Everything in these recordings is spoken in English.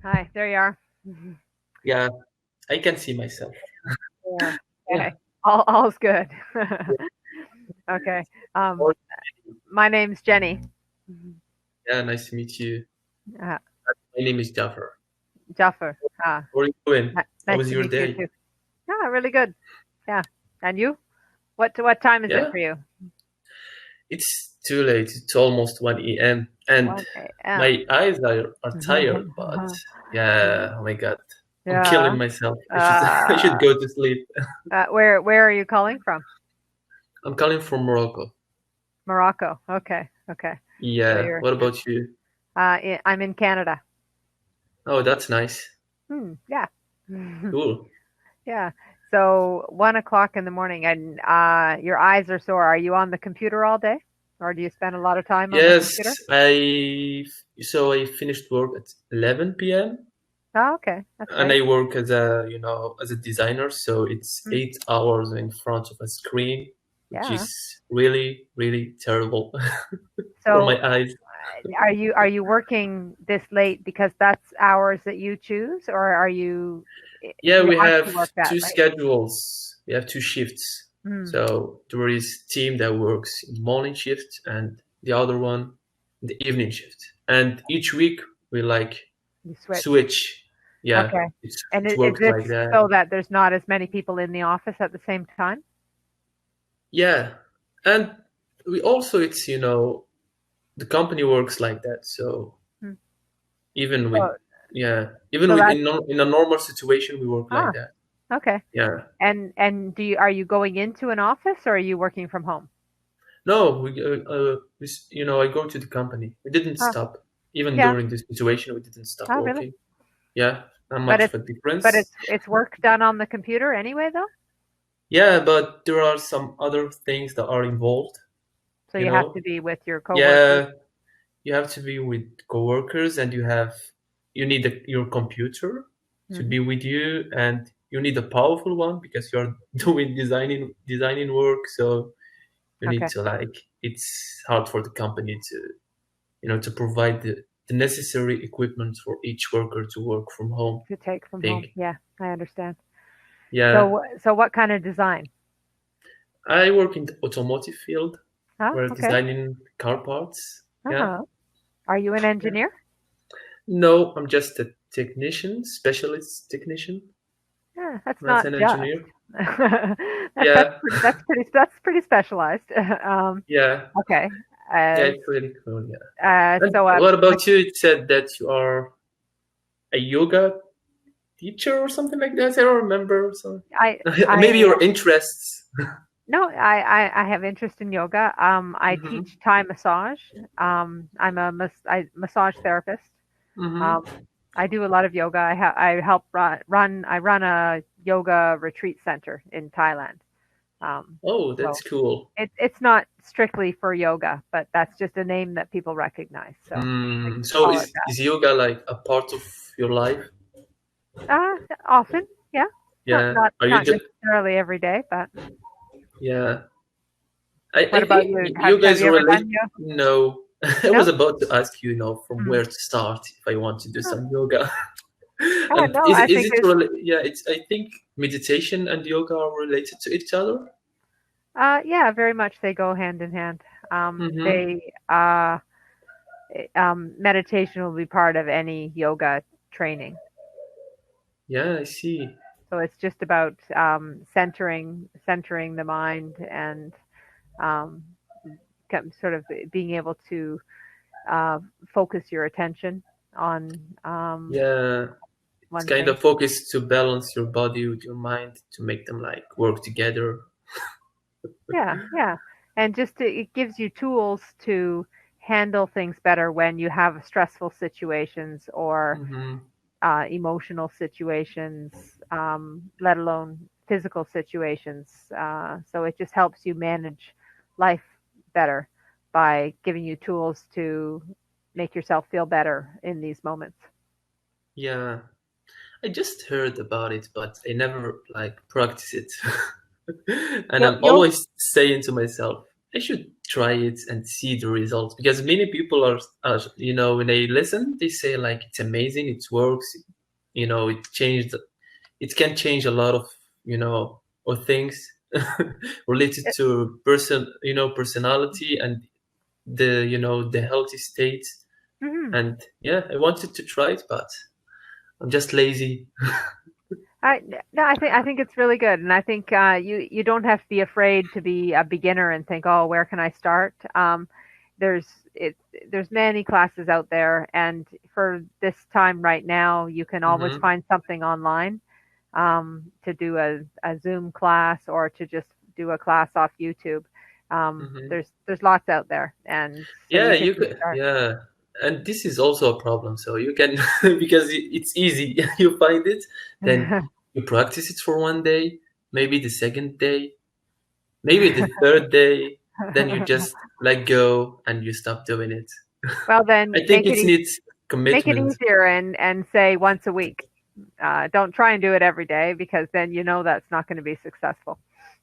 Hi, there you are. Yeah, I can see myself. Yeah. Yeah. Okay. All's good. Okay. Um, Oh, my name's Jenny. yeah, nice to meet you. Uh, My name is Jaffer. Jaffer. Ah, How are you doing? How nice was to your meet you day? too. Yeah, really good. Yeah. And you? What time is it Yeah, for you? it's too late. It's almost 1 a.m. and 1 a.m. my eyes are tired, but yeah, oh my God, I'm killing Yeah. myself. I should I Uh, should go to sleep. where are you calling from? I'm calling from Morocco. Morocco. Okay. Okay. So Yeah, what about you? I'm in Canada. Oh, that's nice. Yeah. Cool. Yeah. So 1 o'clock in the morning, and your eyes are sore. Are you on the computer all day, or do you spend a lot of time on the Yes, computer? I finished work at 11 p.m. Oh, okay, that's and late. I work as a designer, so it's Mm, 8 hours in front of a screen, which yeah. is really, really terrible for my So eyes. are you working this late because that's hours that you choose, or Yeah, do you we have to have work that two late? schedules. We have two shifts. Mm, So there is team that works in the morning shift and the other one in the evening shift. And each week we like you switch. switch. Yeah, Okay. And it is works this like that. so that there's not as many people in the office at the same time? Yeah. And we also the company works like that. So Mm. even with So yeah, even so with that's in a normal situation we work like ah that. okay. Yeah. And are you going into an office or are you working from home? No, I go to the company. We didn't Oh, stop. Even yeah. during this situation, we didn't stop Oh, really? working. Yeah, not But much of it's a but difference. it's work done on the computer anyway, though. Yeah, but there are some other things that are involved, So you you have to know? be with your coworkers. Yeah, you have to be with coworkers and you need your computer to Hmm. be with you, and you need a powerful one because you're doing designing work, so you need Okay, to it's hard for the company to provide the necessary equipment for each worker to work from home. to take I from home. think. Yeah, I understand. Yeah, So what kind of design? I work in the automotive field. Oh, We're okay. designing car parts. Yeah. Oh, are you an Yeah. engineer? No, I'm just a technician, specialist technician, Yeah, that's not not an just. engineer. That's Yeah, pretty specialized. yeah, Okay. yeah. Uh, It's really cool. Yeah. And so what about you? It said that you are a yoga teacher or something like that. I don't remember. So I maybe I your interests. No, I have interest in yoga. I Hmm. teach Thai massage. I'm massage therapist. Hmm. Um, I do a lot of yoga. I help I run a yoga retreat center in Thailand. Oh, So that's cool. it's not strictly for yoga, but that's just a name that people recognize. So I Mm, just so call it is yoga like a part of your life? that. Often, yeah, Yeah. Are you not just necessarily every day, but yeah? I what about think you? you Have guys you ever relate. done yoga? No, I was No. about to ask from Mm. where to start if I want to do Oh, some yoga. And no, I is think it yeah, it's I think meditation and yoga are related to each other. Yeah, very much they go hand in hand. Mm-hmm. They meditation will be part of any yoga training. Yeah, I see. So it's just about centering the mind and um, sort of being able to uh, focus your attention on Yeah, it's one kind thing. of focused to balance your body with your mind to make them like work together. Yeah, yeah, and it gives you tools to handle things better when you have stressful situations or Mm-hmm. emotional situations, let alone physical situations. So it just helps you manage life better by giving you tools to make yourself feel better in these moments. Yeah, I just heard about it, but I never like practice it. And I'm You'll always saying to myself. I should try it and see the results, because many people are when they listen, they say like it's amazing, it works, it can change a lot of things related to personality and the healthy state. Mhm. And yeah, I wanted to try it, but I'm just lazy. I no, I think it's really good, and I think you don't have to be afraid to be a beginner and think, oh, where can I start? There's it there's many classes out there, and for this time right now, you can always Mm-hmm. find something online to do a Zoom class or to just do a class off YouTube. Mm-hmm. There's lots out there, and so Yeah, you can you just could. start. Yeah, and this is also a problem. So you can because it's easy. You find it, then you practice it for one day, maybe the second day, maybe the third day. Then you just let go and you stop doing it. Well, I then think it needs make it commitment. easier and say once a week. Don't try and do it every day because then you know that's not going to be successful.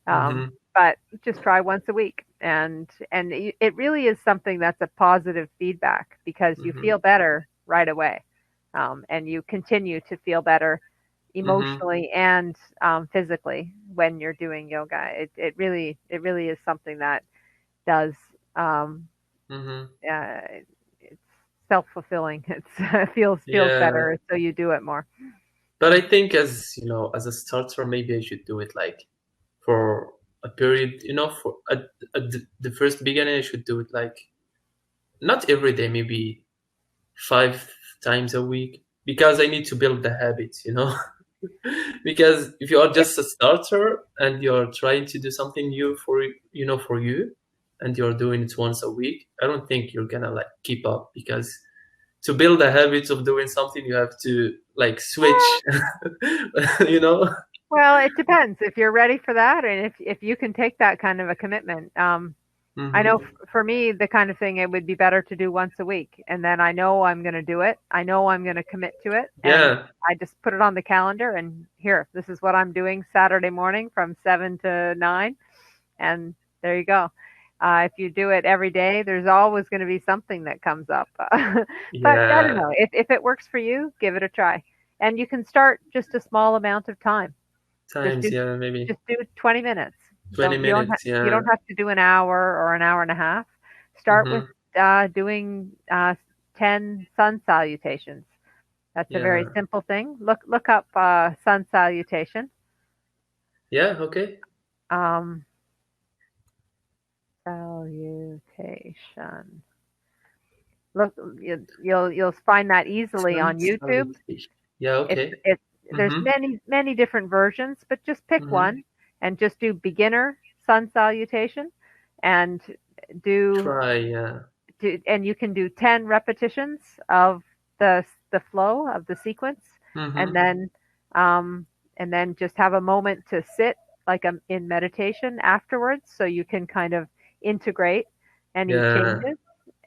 Mm-hmm. But just try once a week, and it really is something that's a positive feedback because you Mm-hmm. feel better right away, and you continue to feel better Mm-hmm. emotionally and physically when you're doing yoga. It really is something that does. Um, Mm-hmm. uh, it's self fulfilling. It feels Yeah, better, so you do it more. but I think as a starter, maybe I should do it like for a period. For at the first beginning, I should do it like not every day, maybe 5 times a week, because I need to build the habits. Because if you are Yep. just a starter and you're trying to do something new for you, and you're doing it once a week, I don't think you're gonna like keep up, because to build a habit of doing something, you have to like switch, you know? Well, it depends if you're ready for that, and if you can take that kind of a commitment. I know Mm-hmm. for me, the kind of thing it would be better to do once a week, and then I know I'm going to do it. I know I'm going to commit to it, and Yeah, I just put it on the calendar. And here, this is what I'm doing Saturday morning from 7 to 9, and there you go. If you do it every day, there's always going to be something that comes up. But I don't yeah. know if it works for you, give it a try, and you can start just a small amount of time. Just Times, do yeah, maybe just do 20 minutes. 20 minutes, You yeah. don't have to do an hour or an hour and a half. Start with Mm-hmm. doing 10 sun salutations. That's a very Yeah. simple thing. Look up sun salutation. Yeah, okay. Um, salutation. Look, you'll find that easily on Sun YouTube. salutation. Yeah, okay. It's there's Mm-hmm. many different versions, but just pick Mm-hmm. one and just do beginner sun salutation and do, Try, yeah. and you can do 10 repetitions of the flow of the sequence, and Mm-hmm. then um, and then just have a moment to sit like in meditation afterwards, so you can kind of integrate any Yeah. changes,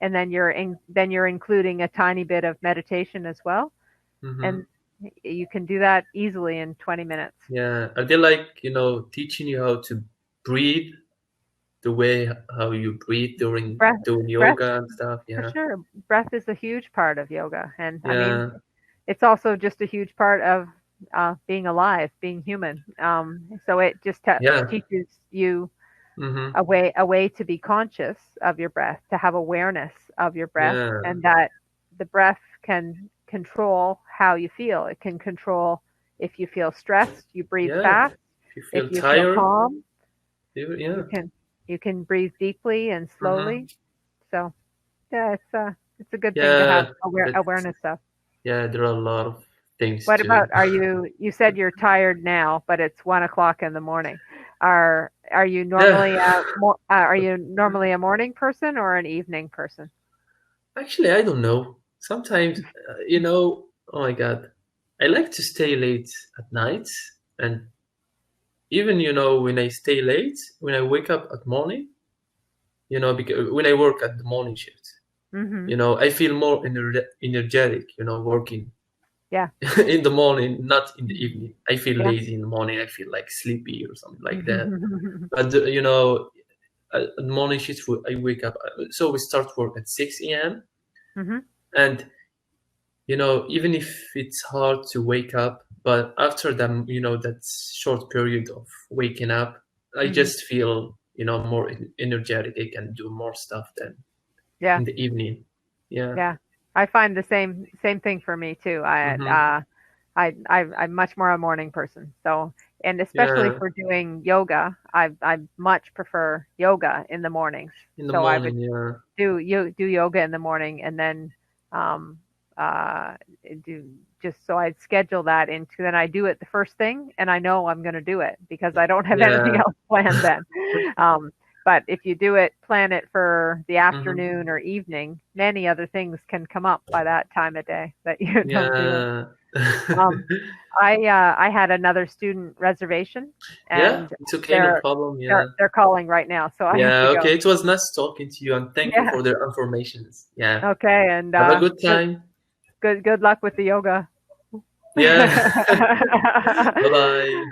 and then you're including a tiny bit of meditation as well, Mm-hmm. and you can do that easily in 20 minutes. Yeah. Are they like, teaching you how to breathe, the way how you breathe during Breath, doing breath, yoga and stuff? for Yeah. sure. Breath is a huge part of yoga, and I mean, Yeah. it's also just a huge part of being alive, being human. So it just Yeah. teaches you Mm-hmm. a way to be conscious of your breath, to have awareness of your breath, Yeah. and that the breath can control how you feel. It can control if you feel stressed, you breathe Yeah. fast. If you If feel you feel tired, calm, yeah. you can breathe deeply and Mm-hmm. slowly. So yeah, it's a good thing to have Yeah. But awareness of. yeah, there are a lot of things What to. about, you said you're tired now, but it's 1 o'clock in the morning. Are you Yeah. normally a morning person or an evening person? Actually, I don't know. Sometimes, oh my God, I like to stay late at night, and even when I stay late, when I wake up at morning, because when I work at the morning shift, Mhm. I feel more energetic, working Yeah. in the morning, not in the evening. I feel Yeah. lazy in the morning. I feel like sleepy or something like that. But at morning shift, I wake up. So we start work at 6 a.m. Mm-hmm. And even if it's hard to wake up, but after that, that short period of waking up, I Mm-hmm. just feel more energetic. I can do more stuff than Yeah. in the evening. Yeah. I find the same thing for me too. Mm-hmm. I'm much more a morning person. So, and especially Yeah, for doing yoga, I much prefer yoga in the mornings. in the So I would morning. Yeah, do yoga in the morning, and then um uh do just so I'd schedule that into, then I do it the first thing, and I know I'm going to do it because I don't have anything yeah. else planned then. But if you plan it for the Mm-hmm. afternoon or evening, many other things can come up by that time of day that you don't do it. Yeah. Um, I had another student reservation, Yeah, and it's okay, no they're problem. Yeah. they're calling right now, so I have Yeah, to go. okay. It was nice talking to you, and thank you Yeah. for the informations. Yeah. Okay, and Have a good time. good luck with the yoga. Yeah. Bye-bye.